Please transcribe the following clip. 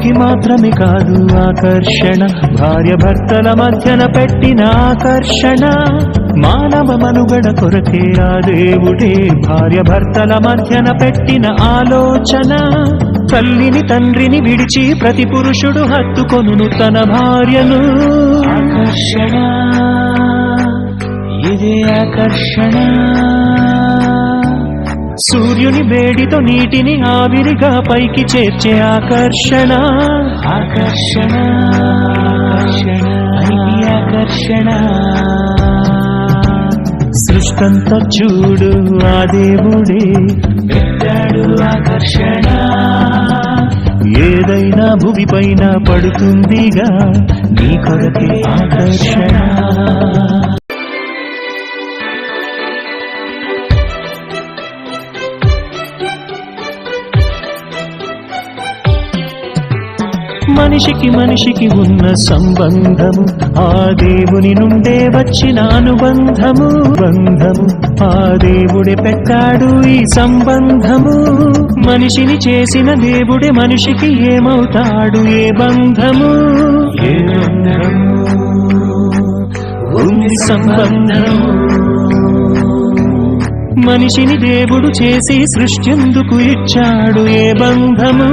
ఒకరికి మాత్రమే కాదు ఆకర్షణ, భార్య భర్తల మధ్యన పెట్టిన ఆకర్షణ. మానవ మనుగడ కొరకే ఆ దేవుడే భార్య భర్తల మధ్యన పెట్టిన ఆలోచన. తల్లిని తండ్రిని విడిచి ప్రతి పురుషుడు హత్తుకొనును తన భార్యను. ఆకర్షణ, ఇదే ఆకర్షణ. సూర్యుని వేడితో నీటిని ఆవిరిగా పైకి చేర్చే ఆకర్షణ. ఆకర్షణ, ఆకర్షణ. సృష్టంతా చూడు ఆ దేవుడే పెట్టాడు ఆకర్షణ. ఏదైనా భూమి పైన పడుతుందిగా నీ కొరకే ఆకర్షణ. మనిషికి మనిషికి ఉన్న సంబంధము ఆ దేవుని నుండే వచ్చిన అనుబంధము. బంధము ఆ దేవుడే పెట్టాడు ఈ సంబంధము. మనిషిని చేసిన దేవుడే మనిషికి ఏమవుతాడు ఏ బంధము. ఏ బంధము ఉంది సంబంధము. మనిషిని దేవుడు చేసి సృష్టిందుకు ఇచ్చాడు ఏ బంధము.